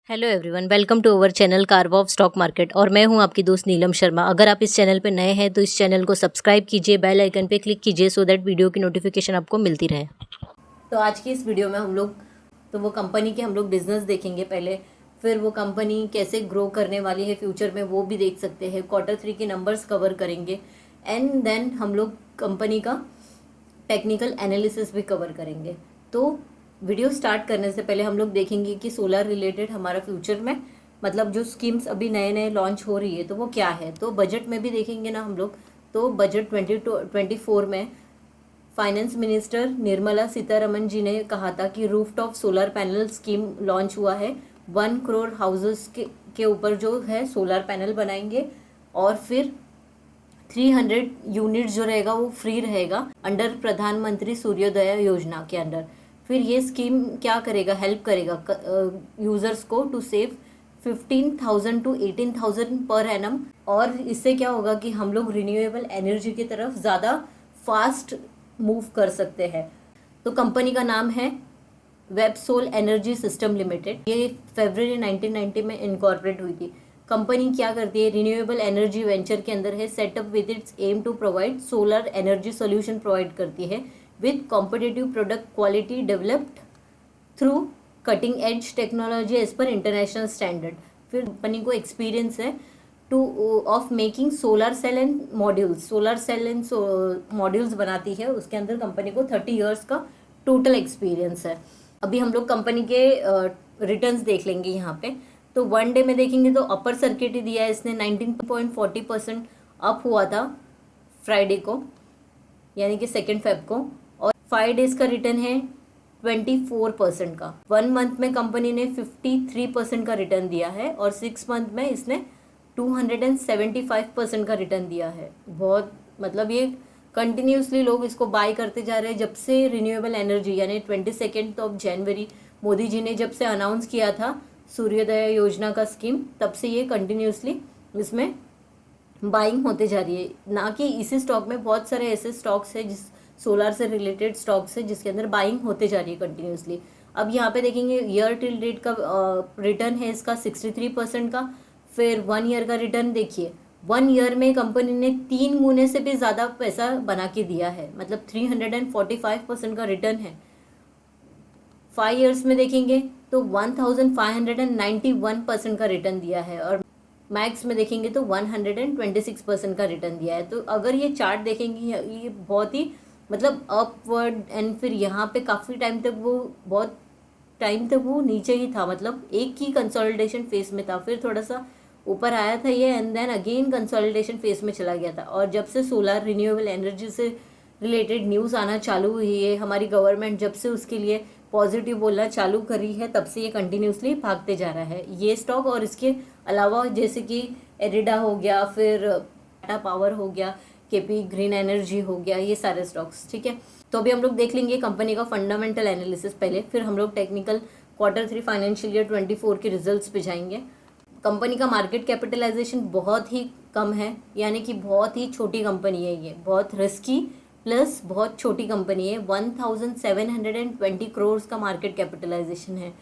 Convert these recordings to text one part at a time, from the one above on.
Hello everyone, welcome to our channel Karwa of stock market. और मैं हूं आपकी दोस्त नीलम शर्मा। अगर आप इस चैनल पे नए हैं तो इस चैनल को सब्सक्राइब कीजिए, बेल आइकन पे क्लिक कीजिए सो दैट वीडियो की नोटिफिकेशन आपको मिलती रहे। तो आज की इस वीडियो में हम लोग वो कंपनी के बिजनेस देखेंगे पहले, फिर वो कंपनी कैसे ग्रो करने वाली है फ्यूचर में वो भी देख सकते हैं। Q3 के नंबर्स कवर करेंगे एंड देन हम लोग कंपनी का टेक्निकल एनालिसिस भी कवर करेंगे। तो वीडियो स्टार्ट करने से पहले हम लोग देखेंगे कि सोलर रिलेटेड हमारा फ्यूचर में जो स्कीम्स अभी नए नए लॉन्च हो रही है तो वो क्या है। तो बजट में भी देखेंगे ना हम लोग। तो बजट 2024 में फाइनेंस मिनिस्टर निर्मला सीतारमन जी ने कहा था कि rooftop solar panel scheme launch हुआ है। 1 करोड़ हाउसेस के ऊपर जो है सोलर पैनल बनाएंगे और फिर 300 यूनिट जो रहेगा वो फ्री रहेगा अंडर प्रधानमंत्री सूर्योदय योजना के अंडर। फिर ये स्कीम क्या करेगा, हेल्प करेगा यूजर्स को to save 15,000 to 18,000 per annum. और इससे क्या होगा कि हम लोग रिन्यूएबल एनर्जी की तरफ ज़्यादा फास्ट मूव कर सकते हैं। तो कंपनी का नाम है वेबसोल एनर्जी सिस्टम लिमिटेड। ये फरवरी 1990 में इनकॉर्पोरेट हुई थी। कंपनी क्या करती है, रिन्यूएबल एनर्जी वेंचर के अंदर है। Setup with its aim to provide solar energy solution provide करती है with competitive product quality developed through cutting edge technology edge पर इंटरनेशनल स्टैंडर्ड। फिर कंपनी को एक्सपीरियंस है of making solar cell and modules बनाती है। उसके अंदर कंपनी को 30 इयर्स का टोटल एक्सपीरियंस है। अभी हम लोग कंपनी के रिटर्न्स देख लेंगे यहाँ पे। तो 1 डे में देखेंगे तो अपर सर्किट ही दिया है इसने 19.40% अप हुआ था फ्राइडे को, यानी कि 2 फेब को। और 5 डेज का रिटर्न है 24% का। 1 मंथ में कंपनी ने 53% का रिटर्न दिया है और 6 मंथ में इसने 275% का रिटर्न दिया है। बहुत ये कंटिन्यूसली लोग इसको बाय करते जा रहे हैं जब से रिन्यूएबल एनर्जी यानी 22 जनवरी मोदी जी ने जब से अनाउंस किया था सूर्योदय योजना का स्कीम, तब से ये कंटिन्यूसली इसमें बाइंग होते जा रही है। ना कि इसी स्टॉक में बहुत सारे ऐसे स्टॉक्स है जिस सोलर से रिलेटेड स्टॉक्स है जिसके अंदर बाइंग होते जा रही है कंटिन्यूसली। अब यहाँ पे देखेंगे ईयर टिल डेट का रिटर्न है इसका 63% का। फिर 1 ईयर का रिटर्न देखिए, 1 ईयर में कंपनी ने 3 गुने से भी ज़्यादा पैसा बना के दिया है, 345% का रिटर्न है। 5 इयर्स में देखेंगे तो 1591% का रिटर्न दिया है और मैक्स में देखेंगे तो 126% का रिटर्न दिया है। तो अगर ये चार्ट देखेंगे ये बहुत ही अपवर्ड एंड फिर यहाँ पे काफ़ी टाइम तक वो नीचे ही था, एक ही कंसोलिडेशन फेज में था, फिर थोड़ा सा ऊपर आया था ये and then again consolidation phase में चला गया था। और जब से सोलर रिन्यूएबल एनर्जी से रिलेटेड न्यूज़ आना चालू हुई है, हमारी गवर्नमेंट जब से उसके लिए पॉजिटिव बोलना चालू करी है, तब से ये कंटिन्यूसली भागते जा रहा है ये स्टॉक। और इसके अलावा जैसे कि एरिडा हो गया, फिर टाटा पावर हो गया, केपी ग्रीन एनर्जी हो गया, ये सारे स्टॉक्स, ठीक है। तो अभी हम लोग देख लेंगे कंपनी का फंडामेंटल एनालिसिस पहले, फिर हम लोग टेक्निकल Q3 फाइनेंशियल ईयर 24 के रिजल्ट्स पे जाएंगे। कंपनी का मार्केट कैपिटलाइजेशन बहुत ही कम है, यानी कि बहुत ही छोटी कंपनी है ये, बहुत रिस्की प्लस बहुत छोटी कंपनी है। 1720 करोड़ का मार्केट कैपिटलाइजेशन है।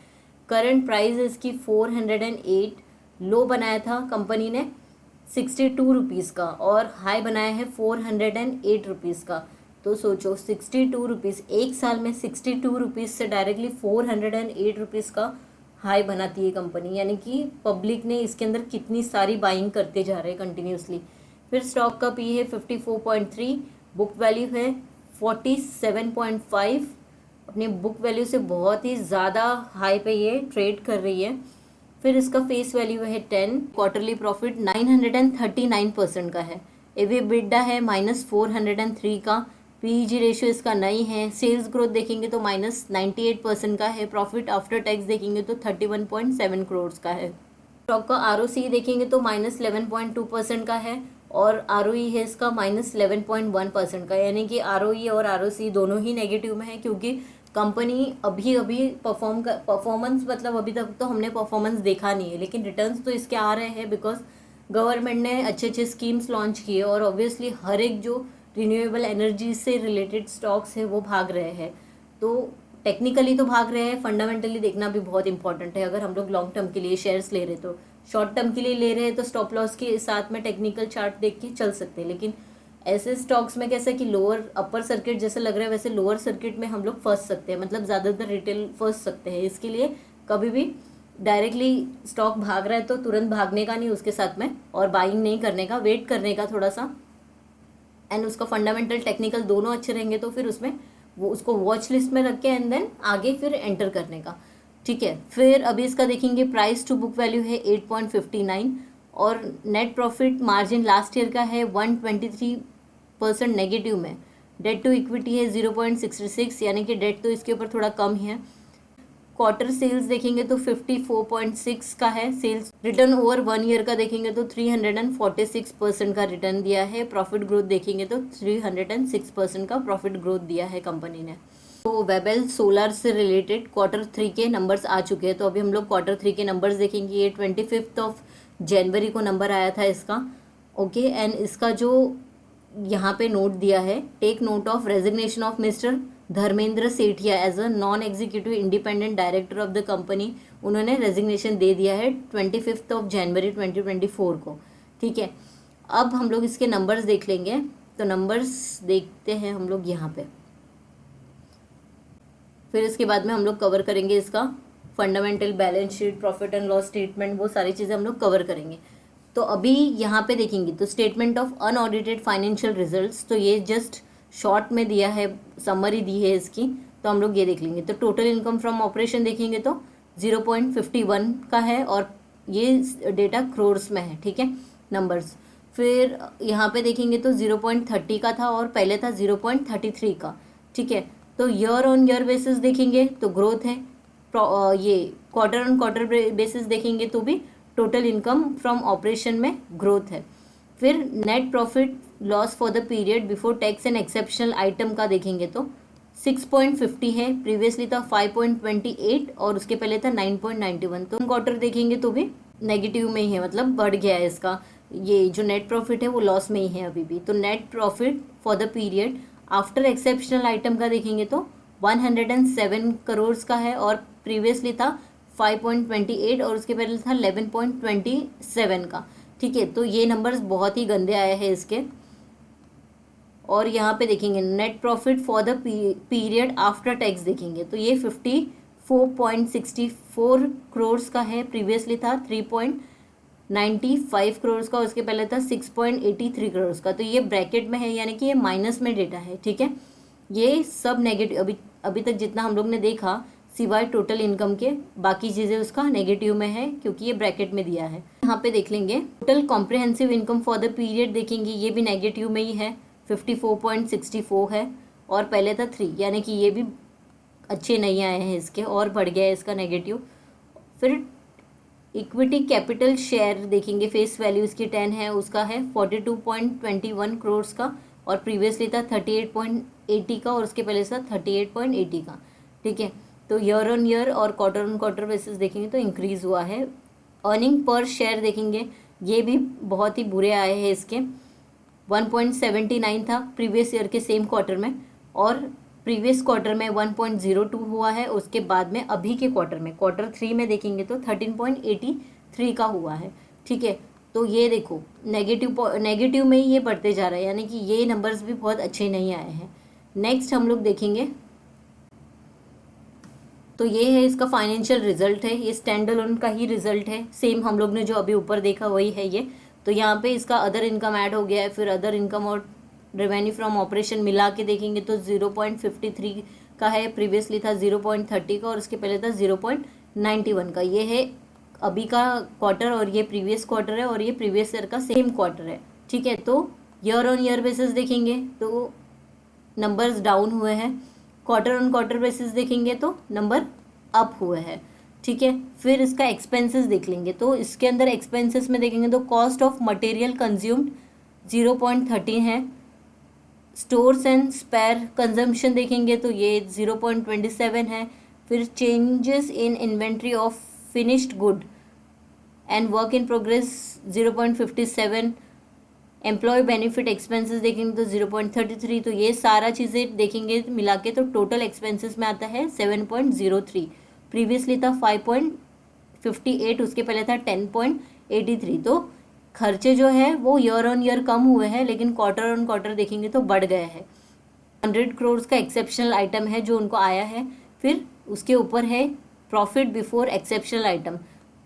करंट प्राइस इसकी 408, लो बनाया था कंपनी ने 62 रुपीज़ का और हाई बनाया है 408 रुपीज़ का। तो सोचो 62 रुपीज़, एक साल में 62 रुपीज़ से डायरेक्टली 408 रुपीज़ का हाई बनाती है कंपनी, यानी कि पब्लिक ने इसके अंदर कितनी सारी बाइंग करते जा रहे हैं कंटिन्यूसली। फिर स्टॉक का पी है 54.3, बुक वैल्यू है 47.5, अपने बुक वैल्यू से बहुत ही ज़्यादा हाई पे ये ट्रेड कर रही है। फिर इसका फेस वैल्यू है 10, क्वार्टरली प्रॉफिट 939% का है। एबिटा है -403 का, पीईजी रेशियो इसका नहीं है। सेल्स ग्रोथ देखेंगे तो -98% का है। प्रॉफिट आफ्टर टैक्स देखेंगे तो 31.7 करोड़ का है। स्टॉक का आरओसी देखेंगे तो -11.2% का है और आरओई है इसका -11.1% का, यानी कि आरओई और आरओसी दोनों ही नेगेटिव में है क्योंकि कंपनी अभी परफॉर्मेंस अभी तक तो हमने परफॉर्मेंस देखा नहीं है, लेकिन रिटर्न्स तो इसके आ रहे हैं बिकॉज गवर्नमेंट ने अच्छे अच्छे स्कीम्स लॉन्च किए और ऑब्वियसली हर एक जो रिन्यूएबल एनर्जी से रिलेटेड स्टॉक्स है वो भाग रहे हैं। तो टेक्निकली तो भाग रहे हैं, फंडामेंटली देखना भी बहुत इंपॉर्टेंट है। अगर हम लोग लॉन्ग टर्म के लिए शेयर्स ले रहे तो, शॉर्ट टर्म के लिए ले रहे हैं तो स्टॉप लॉस के साथ में टेक्निकल चार्ट देख के चल सकते हैं। लेकिन ऐसे स्टॉक्स में कैसा कि लोअर अपर सर्किट जैसे लग रहा है वैसे लोअर सर्किट में हम लोग फंस सकते हैं, मतलब ज़्यादातर रिटेल फंस सकते हैं। इसके लिए कभी भी डायरेक्टली स्टॉक भाग रहा है तो तुरंत भागने का नहीं उसके साथ में, और बाइंग नहीं करने का, वेट करने का थोड़ा सा, एंड उसका फंडामेंटल टेक्निकल दोनों अच्छे रहेंगे तो फिर उसमें वो उसको वॉच लिस्ट में रख के एंड देन आगे फिर एंटर करने का। ठीक है, फिर अभी इसका देखेंगे प्राइस टू बुक वैल्यू है 8.59 और net profit margin last year का है 123% नेगेटिव में। डेट टू इक्विटी है 0.66, यानी कि डेट तो इसके ऊपर थोड़ा कम ही है। क्वार्टर सेल्स देखेंगे तो 54.6 का है सेल्स। रिटर्न ओवर 1 ईयर का देखेंगे तो 346% का रिटर्न दिया है। प्रॉफिट ग्रोथ देखेंगे तो 306% का प्रॉफिट ग्रोथ दिया है कंपनी ने। तो वेबल सोलर से रिलेटेड Q3 के नंबर्स आ चुके हैं, तो अभी हम लोग Q3 के नंबर्स देखेंगे। ये 25 जनवरी को नंबर आया था इसका। ओके, एंड इसका जो यहाँ पे नोट दिया है, take note of resignation of mister Dharmendra Sethia as a non executive independent director of the company. उन्होंने रेजिग्नेशन दे दिया है 25 जनवरी 2024 को। ठीक है, अब हम लोग इसके नंबर्स देख लेंगे। तो नंबर्स देखते हैं हम लोग यहाँ पे, फिर इसके बाद में हम लोग कवर करेंगे इसका fundamental, balance sheet, profit and loss statement, वो सारी चीज़ें हम लोग कवर करेंगे। तो अभी यहाँ पे देखेंगे तो statement of unaudited financial results, तो ये जस्ट शॉर्ट में दिया है, समरी दी है इसकी, तो हम लोग ये देख लेंगे। तो टोटल इनकम फ्रॉम ऑपरेशन देखेंगे तो 0.51 का है और ये डेटा क्रोर्स में है। ठीक है नंबर्स। फिर यहाँ पे देखेंगे तो 0.30 का था और पहले था 0.33 का। ठीक है, तो ईयर ऑन ईयर बेसिस देखेंगे तो ग्रोथ है। ये क्वार्टर ऑन क्वार्टर बेसिस देखेंगे तो भी टोटल इनकम फ्रॉम ऑपरेशन में ग्रोथ है। फिर net profit loss for the period before tax and exceptional item का देखेंगे तो 6.50 है, प्रीवियसली था 5.28 और उसके पहले था 9.91। तो क्वार्टर देखेंगे तो भी नेगेटिव में ही है, मतलब बढ़ गया है इसका। ये जो नेट प्रॉफिट है वो लॉस में ही है अभी भी। तो net profit for the period after exceptional item का देखेंगे तो 107 करोड़ का है और प्रीवियसली था 5.28 और उसके पहले था 11.27 का। ठीक है, तो ये नंबर्स बहुत ही गंदे आए हैं इसके। और यहाँ पे देखेंगे net profit for the period after tax देखेंगे तो ये 54.64 करोड़ का है, प्रीवियसली था 3.95 करोड़ का, उसके पहले था 6.83 करोड़ का। तो ये ब्रैकेट में है, यानी कि ये माइनस में डेटा है। ठीक है, ये सब नेगेटिव, अभी तक जितना हम लोग ने देखा सिवाय टोटल इनकम के, बाकी चीज़ें उसका नेगेटिव में है क्योंकि ये ब्रैकेट में दिया है। यहाँ पे देख लेंगे total comprehensive income for the period देखेंगे, ये भी नेगेटिव में ही है, 54.64 है और पहले था 3, यानी कि ये भी अच्छे नहीं आए हैं इसके और बढ़ गया है इसका नेगेटिव। फिर इक्विटी कैपिटल शेयर देखेंगे, फेस वैल्यू इसकी 10 है, उसका है 42.21 करोड़ का और प्रीवियसली था 38.80 का और उसके पहले था 38.80 का। ठीक है, तो ईयर ऑन ईयर और क्वार्टर ऑन क्वार्टर बेसिस देखेंगे तो इंक्रीज़ हुआ है। अर्निंग पर शेयर देखेंगे, ये भी बहुत ही बुरे आए हैं इसके, 1.79 था प्रीवियस ईयर के सेम क्वार्टर में और प्रीवियस क्वार्टर में 1.02 हुआ है। उसके बाद में अभी के क्वार्टर में Q3 में देखेंगे तो 13.83 का हुआ है। ठीक है, तो ये देखो नेगेटिव में ही ये बढ़ते जा रहा है, यानी कि ये नंबर्स भी बहुत अच्छे नहीं आए हैं। नेक्स्ट हम लोग देखेंगे तो ये है इसका फाइनेंशियल रिजल्ट है, ये स्टैंड अलोन का ही रिजल्ट है, सेम हम लोग ने जो अभी ऊपर देखा वही है ये। तो यहाँ पे इसका अदर इनकम ऐड हो गया है, फिर अदर इनकम और रेवेन्यू फ्रॉम ऑपरेशन मिला के देखेंगे तो 0.53 का है, प्रीवियसली था 0.30 का और उसके पहले था 0.91 का। ये है अभी का क्वार्टर और ये प्रीवियस क्वार्टर है और ये प्रीवियस ईयर का सेम क्वार्टर है। ठीक है, तो ईयर ऑन ईयर बेसिस देखेंगे तो नंबर्स डाउन हुए हैं, क्वार्टर ऑन क्वार्टर बेसिस देखेंगे तो नंबर अप हुए हैं। ठीक है, फिर इसका एक्सपेंसेस देख लेंगे तो इसके अंदर एक्सपेंसेस में देखेंगे तो कॉस्ट ऑफ मटेरियल कंज्यूम्ड 0.13 है, स्टोर्स एंड स्पेयर कंजम्पशन देखेंगे तो ये 0.27 है, फिर changes in inventory of finished good and work in progress 0.57, employee benefit expenses देखेंगे तो 0.33, तो ये सारा चीज़ें देखेंगे मिला के तो टोटल एक्सपेंसेस में आता है 7.03। प्रीवियसली था 5.58, उसके पहले था 10.83। तो खर्चे जो है वो ईयर ऑन ईयर कम हुए हैं, लेकिन क्वार्टर ऑन क्वार्टर देखेंगे तो बढ़ गए हैं। 100 करोड़ का एक्सेप्शनल आइटम है जो उनको आया है। फिर उसके ऊपर है प्रॉफिट बिफोर एक्सेप्शनल आइटम।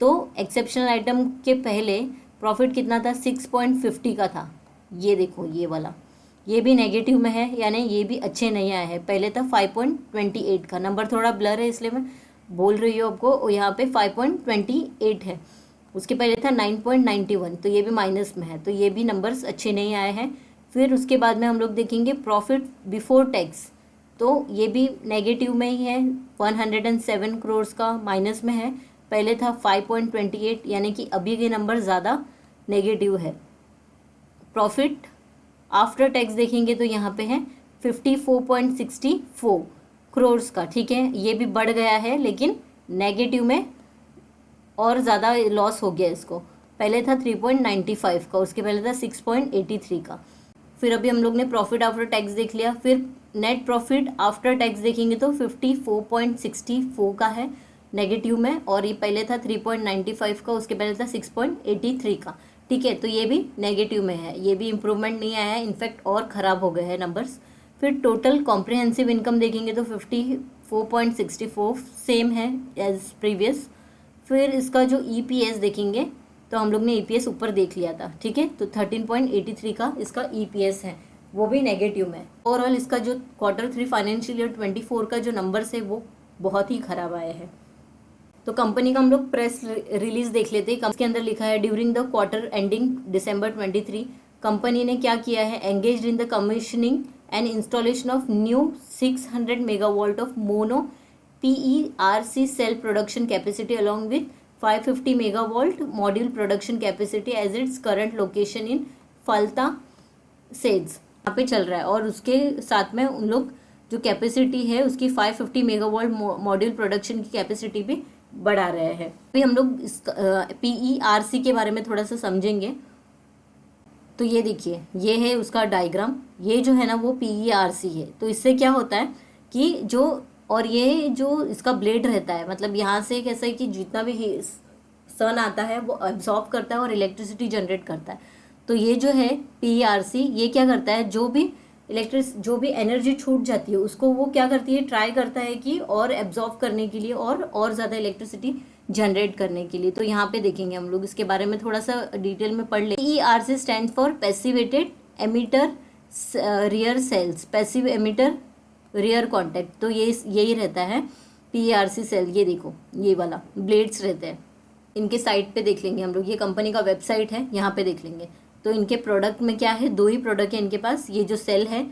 तो एक्सेप्शनल आइटम के पहले प्रॉफिट कितना था, 6.50 का था। ये देखो ये वाला, ये भी नेगेटिव में है, यानी ये भी अच्छे नहीं आए हैं। पहले था 5.28 का, नंबर थोड़ा ब्लर है इसलिए मैं बोल रही हूँ आपको। और यहाँ पे 5.28 है, उसके पहले था 9.91, तो ये भी माइनस में है, तो ये भी नंबर्स अच्छे नहीं आए हैं। फिर उसके बाद में हम लोग देखेंगे प्रॉफिट बिफोर टैक्स, तो ये भी नेगेटिव में ही है, 107 करोड़ का माइनस में है। पहले था 5.28, यानी कि अभी के नंबर ज़्यादा नेगेटिव है। प्रॉफिट आफ्टर टैक्स देखेंगे तो यहाँ पे है 54.64 करोड़ का, ठीक है, ये भी बढ़ गया है लेकिन नेगेटिव में और ज़्यादा लॉस हो गया इसको। पहले था 3.95 का, उसके पहले था 6.83 का। फिर अभी हम लोग ने प्रॉफिट आफ्टर टैक्स देख लिया। फिर नेट प्रॉफिट आफ्टर टैक्स देखेंगे तो 54.64 का है नेगेटिव में, और ये पहले था 3.95 का, उसके पहले था 6.83 का, ठीक है, तो ये भी नेगेटिव में है, ये भी इम्प्रूवमेंट नहीं आया है, इनफैक्ट और ख़राब हो गए हैं नंबर्स। फिर टोटल कॉम्प्रिहेंसिव इनकम देखेंगे तो 54.64 सेम है एज प्रीवियस। फिर इसका जो EPS देखेंगे तो हम लोग ने EPS ऊपर देख लिया था, ठीक है, तो 13.83 का इसका EPS है, वो भी नेगेटिव में। ओवरऑल इसका जो Q3 फाइनेंशियल ईयर 24 का जो नंबर्स है वो बहुत ही खराब आए हैं। तो कंपनी का हम लोग प्रेस रिलीज देख लेते हैं। इसके अंदर लिखा है during the quarter ending December 23 company ने क्या किया है, engage in the commissioning and installation of new 600 megawatt of mono PERC cell production capacity along with 550 megawatt module production capacity as its current location in Falta सेल्स, यहाँ पे चल रहा है। और उसके साथ में उन लोग जो कैपेसिटी है उसकी 550 मेगावाट मॉड्यूल प्रोडक्शन की कैपेसिटी भी बढ़ा रहे हैं। अभी हम लोग इस PERC के बारे में थोड़ा सा समझेंगे। तो ये देखिए, ये है उसका डायग्राम, ये जो है ना वो PERC है। तो इससे क्या होता है कि जो, और ये जो इसका ब्लेड रहता है, मतलब यहाँ से कैसा है कि जितना भी सन आता है वो एब्जॉर्ब करता है और इलेक्ट्रिसिटी जनरेट करता है। तो ये जो है PERC, ये क्या करता है, जो भी एनर्जी छूट जाती है उसको वो क्या करती है, ट्राई करता है कि और एब्जॉर्ब करने के लिए और ज़्यादा इलेक्ट्रिसिटी जनरेट करने के लिए। तो यहाँ पे देखेंगे हम लोग इसके बारे में थोड़ा सा डिटेल में पढ़ ले। PERC stand for passivated emitter rear cells, passive emitter rear contact, तो ये यही रहता है PERC सेल। ये देखो ये वाला ब्लेड्स रहते हैं, इनके साइड पे देख लेंगे हम लोग, ये कंपनी का वेबसाइट है, यहाँ पे देख लेंगे। तो इनके प्रोडक्ट में क्या है, 2 ही प्रोडक्ट है इनके पास। ये जो सेल है,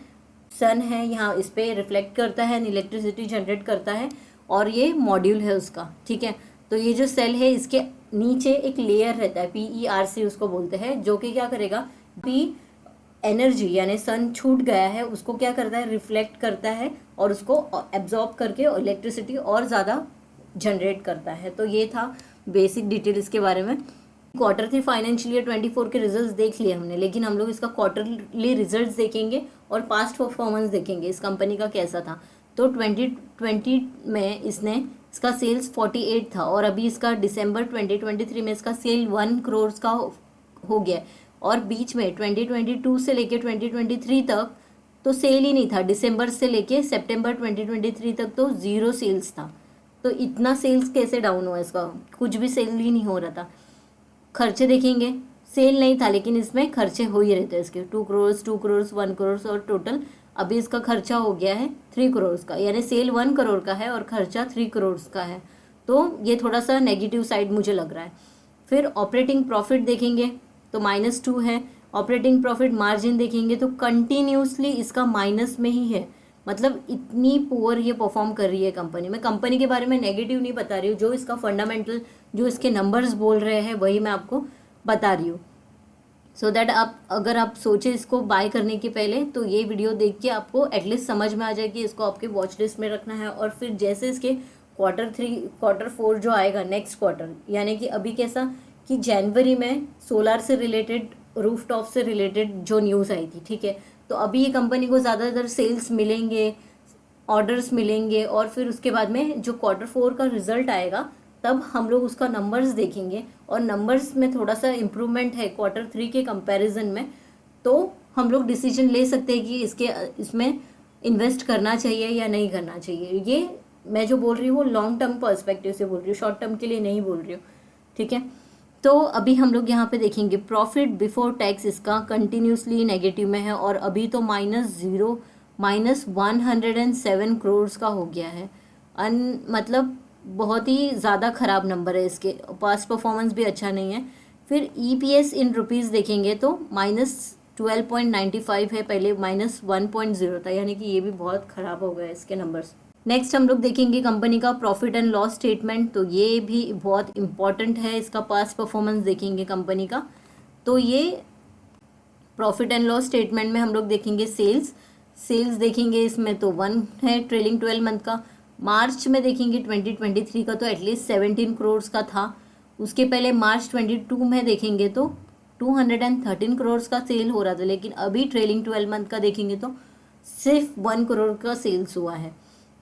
सन है, यहाँ इस पर रिफ्लेक्ट करता है, इलेक्ट्रिसिटी जनरेट करता है, और ये मॉड्यूल है उसका, ठीक है। तो ये जो सेल है इसके नीचे एक लेयर रहता है, PERC उसको बोलते हैं, जो कि क्या करेगा, एनर्जी यानी सन छूट गया है उसको क्या करता है, रिफ्लेक्ट करता है और उसको एब्जॉर्ब करके इलेक्ट्रिसिटी और ज़्यादा जनरेट करता है। तो ये था बेसिक डिटेल इसके बारे में। Q3 फाइनेंशियल ईयर 24 के रिजल्ट्स देख लिए हमने, लेकिन हम लोग इसका क्वार्टरली रिजल्ट्स देखेंगे और पास्ट परफॉर्मेंस देखेंगे इस कंपनी का कैसा था। तो 2020 में इसका सेल्स 48 था, और अभी इसका दिसंबर 2023 में इसका सेल 1 करोड़ का हो गया। और बीच में 2022 से लेके 2023 तक तो सेल ही नहीं था, दिसंबर से लेके सितंबर 2023 तक तो 0 सेल्स था। तो इतना सेल्स कैसे डाउन हुआ इसका, कुछ भी सेल ही नहीं हो रहा था। खर्चे देखेंगे, सेल नहीं था लेकिन इसमें खर्चे हो ही रहते हैं इसके, 2 करोड़ 2 करोड़ 1 करोड़, और टोटल अभी इसका खर्चा हो गया है 3 करोड़ का, यानी सेल 1 करोड़ का है और खर्चा 3 करोड़ का है। तो ये थोड़ा सा नेगेटिव साइड मुझे लग रहा है। फिर ऑपरेटिंग प्रॉफिट देखेंगे तो -2 है। ऑपरेटिंग प्रॉफिट मार्जिन देखेंगे तो कंटिन्यूसली इसका माइनस में ही है, मतलब इतनी पुअर ये परफॉर्म कर रही है कंपनी। मैं कंपनी के बारे में नेगेटिव नहीं बता रही हूँ, जो इसका फंडामेंटल, जो इसके नंबर्स बोल रहे हैं वही मैं आपको बता रही हूँ, सो दैट आप अगर आप सोचे इसको बाय करने के पहले तो ये वीडियो देख के आपको एटलीस्ट समझ में आ जाए कि इसको आपके वॉच लिस्ट में रखना है। और फिर जैसे इसके Q4 जो आएगा नेक्स्ट क्वार्टर, यानी कि अभी कैसा कि जनवरी में सोलार से रिलेटेड रूफटॉप से रिलेटेड जो न्यूज़ आई थी, ठीक है। तो अभी ये कंपनी को ज़्यादातर सेल्स मिलेंगे, ऑर्डर्स मिलेंगे, और फिर उसके बाद में जो Q4 का रिजल्ट आएगा तब हम लोग उसका नंबर्स देखेंगे, और नंबर्स में थोड़ा सा इम्प्रूवमेंट है Q3 के कंपैरिजन में, तो हम लोग डिसीजन ले सकते हैं कि इसमें इन्वेस्ट करना चाहिए या नहीं करना चाहिए। ये मैं जो बोल रही हूँ वो लॉन्ग टर्म पर्सपेक्टिव से बोल रही हूँ, शॉर्ट टर्म के लिए नहीं बोल रही हूँ, ठीक है। तो अभी हम लोग यहाँ पे देखेंगे प्रॉफिट बिफोर टैक्स इसका कंटिन्यूसली नेगेटिव में है, और अभी तो -107 करोड़ का हो गया है। मतलब बहुत ही ज़्यादा ख़राब नंबर है, इसके पास्ट परफॉर्मेंस भी अच्छा नहीं है। फिर EPS इन रुपीज़ देखेंगे तो -12.95 है, पहले -1.0 था, यानी कि ये भी बहुत ख़राब हो गया इसके नंबर्स। नेक्स्ट हम लोग देखेंगे कंपनी का प्रॉफिट एंड लॉस स्टेटमेंट, तो ये भी बहुत इंपॉर्टेंट है, इसका पास्ट परफॉर्मेंस देखेंगे कंपनी का। तो ये प्रॉफिट एंड लॉस स्टेटमेंट में हम लोग देखेंगे सेल्स देखेंगे, इसमें तो 1 है ट्रेलिंग 12 मंथ का। मार्च में देखेंगे 2023 का तो एटलीस्ट 17 करोड़ का था। उसके पहले मार्च 22 में देखेंगे तो 213 करोड़ का सेल हो रहा था, लेकिन अभी ट्रेलिंग 12 मंथ का देखेंगे तो सिर्फ 1 करोड़ का सेल्स हुआ है,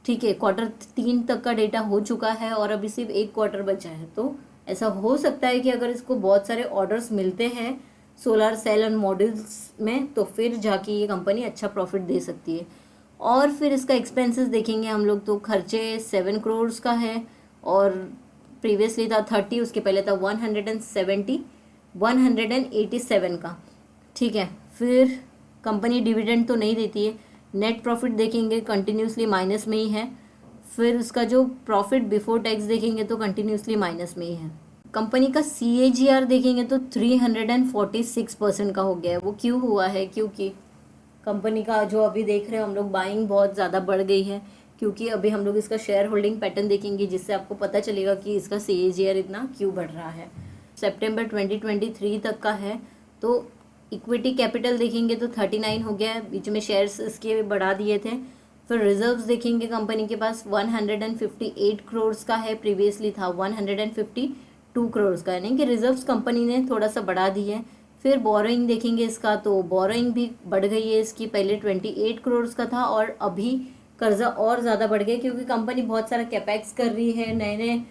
ठीक है। Q3 तक का डेटा हो चुका है और अभी सिर्फ 1 क्वार्टर बचा है। तो ऐसा हो सकता है कि अगर इसको बहुत सारे ऑर्डर्स मिलते हैं सोलर सेल एंड मॉड्यूल्स में, तो फिर जाके ये कंपनी अच्छा प्रॉफिट दे सकती है। और फिर इसका एक्सपेंसेस देखेंगे हम लोग तो खर्चे 7 करोड़ का है, और प्रीवियसली था 30, उसके पहले था 187 का, ठीक है। फिर कंपनी डिविडेंड तो नहीं देती है। नेट प्रॉफिट देखेंगे कंटिन्यूसली माइनस में ही है। फिर उसका जो प्रॉफिट बिफोर टैक्स देखेंगे तो कंटिन्यूसली माइनस में ही है। कंपनी का CAGR देखेंगे तो 346% का हो गया है। वो क्यों हुआ है? क्योंकि कंपनी का जो अभी देख रहे हैं हम लोग, बाइंग बहुत ज़्यादा बढ़ गई है, क्योंकि अभी हम लोग इसका शेयर होल्डिंग पैटर्न देखेंगे, जिससे आपको पता चलेगा कि इसका CAGR इतना क्यों बढ़ रहा है। सितंबर 2023 तक का है। तो इक्विटी कैपिटल देखेंगे तो 39 हो गया है, बीच में शेयर्स इसके बढ़ा दिए थे। फिर रिजर्व्स देखेंगे कंपनी के पास 158 करोड़ का है, प्रीवियसली था 152 करोड़ का, यानी कि रिजर्व्स कंपनी ने थोड़ा सा बढ़ा दी है। फिर बोरोइंग देखेंगे इसका तो बोरोइंग भी बढ़ गई है इसकी, पहले 28 करोड़ का था और अभी कर्जा और ज़्यादा बढ़ गया, क्योंकि कंपनी बहुत सारा कैपेक्स कर रही है, नए नए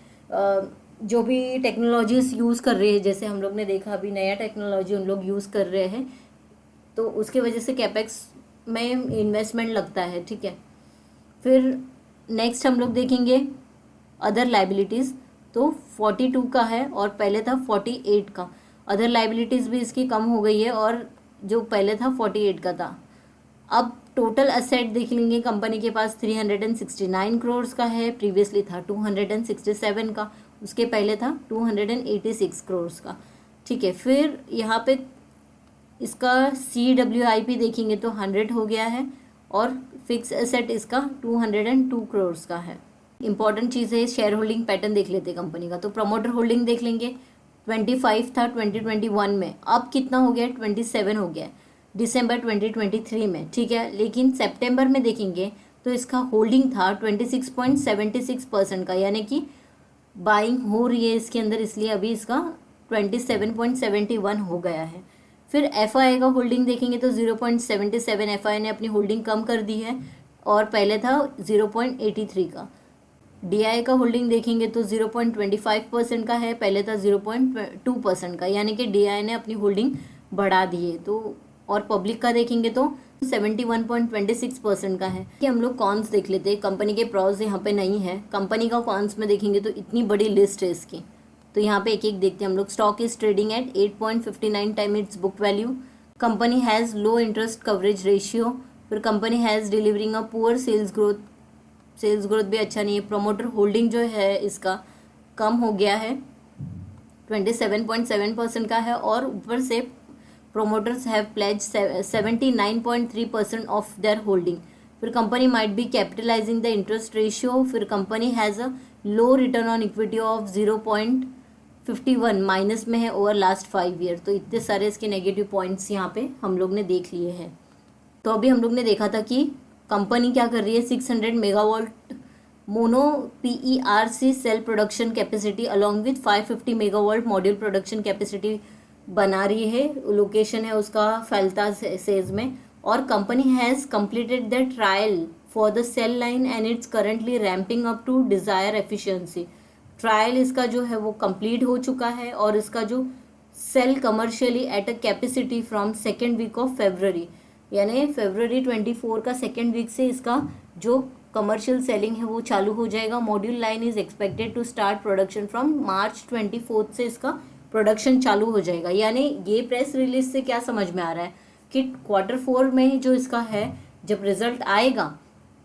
जो भी टेक्नोलॉजीज यूज़ कर रही है। जैसे हम लोग ने देखा अभी नया टेक्नोलॉजी उन लोग यूज़ कर रहे हैं, तो उसके वजह से कैपेक्स में इन्वेस्टमेंट लगता है, ठीक है। फिर नेक्स्ट हम लोग देखेंगे अदर लाइबिलिटीज़, तो 42 का है और पहले था 48 का। अदर लाइबिलिटीज़ भी इसकी कम हो गई है, और जो पहले था 48 का था। अब टोटल असेट देख लेंगे, कंपनी के पास 369 करोड़ का है, प्रीवियसली था 267 का, उसके पहले था 286 करोड़ का, ठीक है। फिर यहाँ पे इसका CWIP देखेंगे तो 100 हो गया है, और फिक्स एसेट इसका 202 करोड़ का है। इंपॉर्टेंट चीज़ है, शेयर होल्डिंग पैटर्न देख लेते हैं कंपनी का। तो प्रमोटर होल्डिंग देख लेंगे, 25 था 2021 में, अब कितना हो गया? 27 हो गया दिसंबर 2023 में, ठीक है। लेकिन सितंबर में देखेंगे तो इसका होल्डिंग था 26.76% का, यानी कि बाइंग हो रही है इसके अंदर, इसलिए अभी इसका 27.71 हो गया है। फिर FII का होल्डिंग देखेंगे तो 0.77, FII ने अपनी होल्डिंग कम कर दी है, और पहले था 0.83 का। DI का होल्डिंग देखेंगे तो 0.25% का है, पहले था 0.2% का, यानी कि DI ने अपनी होल्डिंग बढ़ा दी है। तो और पब्लिक का देखेंगे तो 71.26% का है। कि हम लोग कॉन्स देख लेते हैं, कंपनी के प्रॉस यहाँ पे नहीं है। कंपनी का कॉन्स में देखेंगे तो इतनी बड़ी लिस्ट है इसकी, तो यहाँ पे एक एक देखते हैं हम लोग। Stock is trading at 8.59 time its book value. Company has low interest coverage ratio. फिर company has delivering a poor sales growth भी अच्छा नहीं है। प्रोमोटर होल्डिंग जो है इसका कम हो गया है, 27.7% का है, और ऊपर से promoters have pledge 79.3% of their holding. फिर company might be capitalising the interest ratio. फिर company has a low return on equity of 0.51, minus में है ओवर लास्ट 5 ईयर। तो इतने सारे इसके नेगेटिव पॉइंट्स यहाँ पे हम लोग ने देख लिए हैं। तो अभी हम लोग ने देखा था कि कंपनी क्या कर रही है, 600 megawatt mono PERC cell production capacity along with 550 megawatt module production capacity बना रही है, लोकेशन है उसका फैलता सेज में, और company has completed the trial for the cell line and it's currently ramping up to desire efficiency. Trial इसका जो है वो कंप्लीट हो चुका है और इसका जो cell commercially at a capacity from second week of February, यानी February 24 का सेकेंड वीक से इसका जो कमर्शियल सेलिंग है वो चालू हो जाएगा। Module line is expected to start production from March 24 से इसका प्रोडक्शन चालू हो जाएगा। यानी ये प्रेस रिलीज से क्या समझ में आ रहा है कि Q4 में जो इसका है, जब रिजल्ट आएगा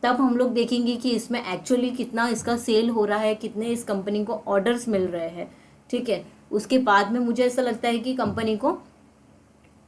तब हम लोग देखेंगे कि इसमें एक्चुअली कितना इसका सेल हो रहा है, कितने इस कंपनी को ऑर्डर्स मिल रहे हैं। ठीक है, उसके बाद में मुझे ऐसा लगता है कि कंपनी को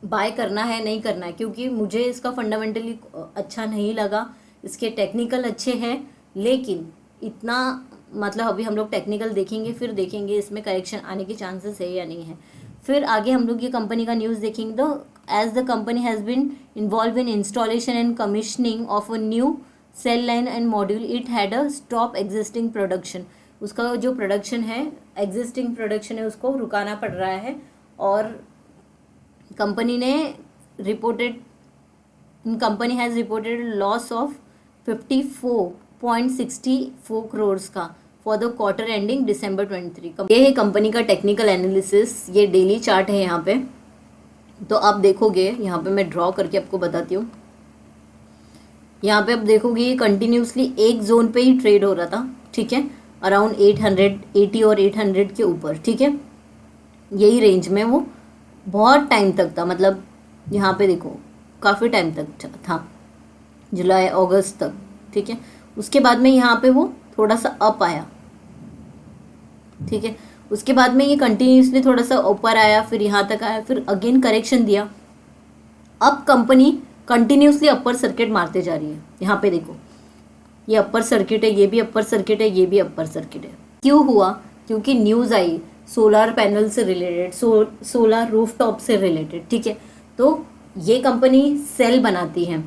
बाय करना है नहीं करना है, क्योंकि मुझे इसका फंडामेंटली अच्छा नहीं लगा। इसके टेक्निकल अच्छे हैं लेकिन इतना, मतलब अभी हम लोग टेक्निकल देखेंगे फिर देखेंगे इसमें करेक्शन आने के चांसेस है या नहीं है। फिर आगे हम लोग ये कंपनी का न्यूज़ देखेंगे। तो as the company has been involve in installation and commissioning of a new cell line and module, it had a stop existing production. उसका जो प्रोडक्शन है, एग्जिस्टिंग प्रोडक्शन है, उसको रुकाना पड़ रहा है। और कंपनी ने reported, company has reported loss of 54.64 crore का for the quarter ending December 23। ये है कंपनी का टेक्निकल एनालिसिस, ये डेली चार्ट है यहाँ पे। तो आप देखोगे यहाँ पे, मैं ड्रॉ करके आपको बताती हूँ। यहाँ पे आप देखोगे ये कंटिन्यूसली एक जोन पे ही ट्रेड हो रहा था। ठीक है, अराउंड 880 और 800 के ऊपर। ठीक है, यही रेंज में वो बहुत टाइम तक था, मतलब यहाँ पे देखो काफ़ी टाइम तक था, जुलाई अगस्त तक। ठीक है, उसके बाद में यहाँ पे वो थोड़ा सा अप आया। ठीक है, उसके बाद में ये कंटिन्यूसली थोड़ा सा ऊपर आया, फिर यहाँ तक आया, फिर अगेन करेक्शन दिया। अब कंपनी कंटिन्यूसली अपर सर्किट मारते जा रही है। यहाँ पे देखो ये अपर सर्किट है, ये भी अपर सर्किट है, ये भी अपर सर्किट है। क्यों हुआ? क्योंकि न्यूज़ आई सोलर पैनल से रिलेटेड, सोलर रूफटॉप से रिलेटेड। ठीक है, तो ये कंपनी सेल बनाती है,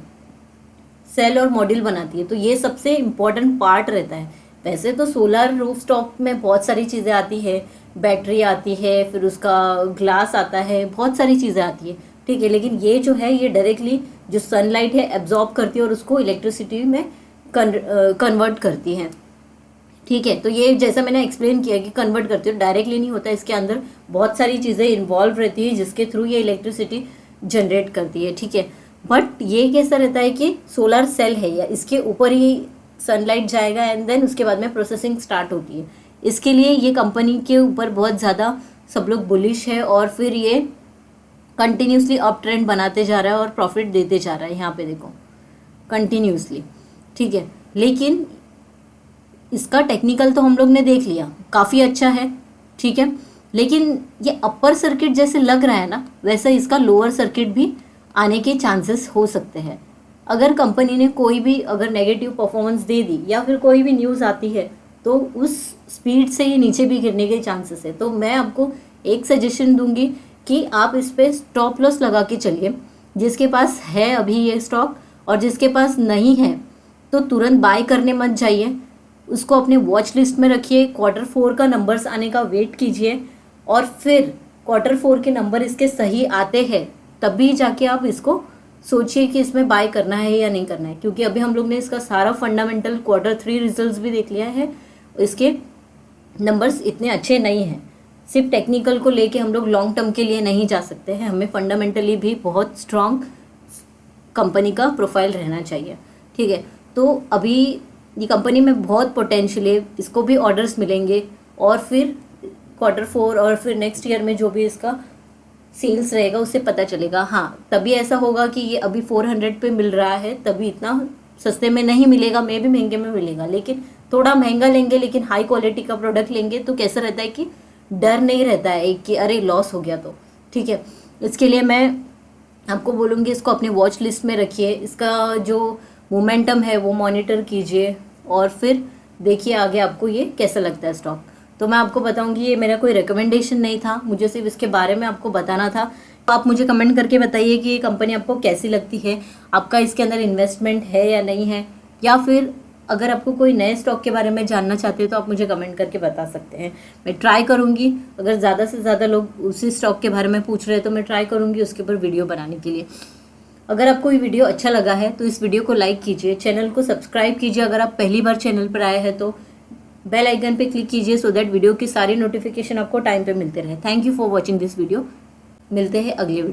सेल और मॉड्यूल बनाती है, तो ये सबसे इम्पॉर्टेंट पार्ट रहता है। वैसे तो सोलर रूफटॉप में बहुत सारी चीज़ें आती है, बैटरी आती है, फिर उसका ग्लास आता है, बहुत सारी चीज़ें आती है। ठीक है, लेकिन ये जो है ये डायरेक्टली जो सनलाइट है एब्जॉर्ब करती है और उसको इलेक्ट्रिसिटी में कन्वर्ट करती है। ठीक है, तो ये जैसा मैंने एक्सप्लेन किया कि कन्वर्ट करती है, डायरेक्टली नहीं होता, इसके अंदर बहुत सारी चीज़ें इन्वॉल्व रहती है जिसके थ्रू ये इलेक्ट्रिसिटी जनरेट करती है। ठीक है, बट ये कैसा रहता है कि सोलर सेल है या इसके ऊपर ही सनलाइट जाएगा एंड देन उसके बाद में प्रोसेसिंग स्टार्ट होती है। इसके लिए ये कंपनी के ऊपर बहुत ज़्यादा सब लोग बुलिश है और फिर ये कंटिन्यूसली अप ट्रेंड बनाते जा रहा है और प्रॉफिट देते जा रहा है। यहाँ पे देखो कंटिन्यूसली। ठीक है, लेकिन इसका टेक्निकल तो हम लोग ने देख लिया, काफ़ी अच्छा है। ठीक है, लेकिन ये अपर सर्किट जैसे लग रहा है ना, वैसा इसका लोअर सर्किट भी आने के चांसेस हो सकते हैं। अगर कंपनी ने कोई भी अगर नेगेटिव परफॉर्मेंस दे दी या फिर कोई भी न्यूज़ आती है तो उस स्पीड से ये नीचे भी गिरने के चांसेस है। तो मैं आपको एक सजेशन दूंगी कि आप इस पर स्टॉप लॉस लगा के चलिए। जिसके पास है अभी ये स्टॉक और जिसके पास नहीं है तो तुरंत बाय करने मत जाइए, उसको अपने वॉच लिस्ट में रखिए। Q4 का नंबर्स आने का वेट कीजिए और फिर Q4 के नंबर इसके सही आते हैं तभी जाके आप इसको सोचिए कि इसमें बाय करना है या नहीं करना है। क्योंकि अभी हम लोग ने इसका सारा फंडामेंटल Q3 रिजल्ट्स भी देख लिया है, इसके नंबर्स इतने अच्छे नहीं हैं। सिर्फ टेक्निकल को लेके हम लोग लॉन्ग टर्म के लिए नहीं जा सकते हैं, हमें फंडामेंटली भी बहुत स्ट्रॉन्ग कंपनी का प्रोफाइल रहना चाहिए। ठीक है, तो अभी ये कंपनी में बहुत पोटेंशियल है, इसको भी ऑर्डर्स मिलेंगे और फिर Q4 और फिर नेक्स्ट ईयर में जो भी इसका सेल्स रहेगा उससे पता चलेगा। हाँ, तभी ऐसा होगा कि ये अभी 400 पे मिल रहा है, तभी इतना सस्ते में नहीं मिलेगा, मे भी महंगे में मिलेगा, लेकिन थोड़ा महंगा लेंगे लेकिन हाई क्वालिटी का प्रोडक्ट लेंगे तो कैसा रहता है कि डर नहीं रहता है कि अरे लॉस हो गया तो। ठीक है, इसके लिए मैं आपको बोलूँगी इसको अपनी वॉच लिस्ट में रखिए, इसका जो मोमेंटम है वो मॉनिटर कीजिए और फिर देखिए आगे आपको ये कैसा लगता है स्टॉक। तो मैं आपको बताऊंगी, ये मेरा कोई रिकमेंडेशन नहीं था, मुझे सिर्फ इसके बारे में आपको बताना था। तो आप मुझे कमेंट करके बताइए कि ये कंपनी आपको कैसी लगती है, आपका इसके अंदर इन्वेस्टमेंट है या नहीं है, या फिर अगर आपको कोई नए स्टॉक के बारे में जानना चाहते हो तो आप मुझे कमेंट करके बता सकते हैं। मैं ट्राई करूँगी, अगर ज़्यादा से ज़्यादा लोग उसी स्टॉक के बारे में पूछ रहे हैं तो मैं ट्राई करूँगी उसके ऊपर वीडियो बनाने के लिए। अगर आपको ये वीडियो अच्छा लगा है तो इस वीडियो को लाइक कीजिए, चैनल को सब्सक्राइब कीजिए। अगर आप पहली बार चैनल पर आए हैं तो बेल आइकन पे क्लिक कीजिए सो दैट वीडियो की सारी नोटिफिकेशन आपको टाइम पे मिलते रहे। Thank you for watching this video. मिलते हैं अगले वीडियो।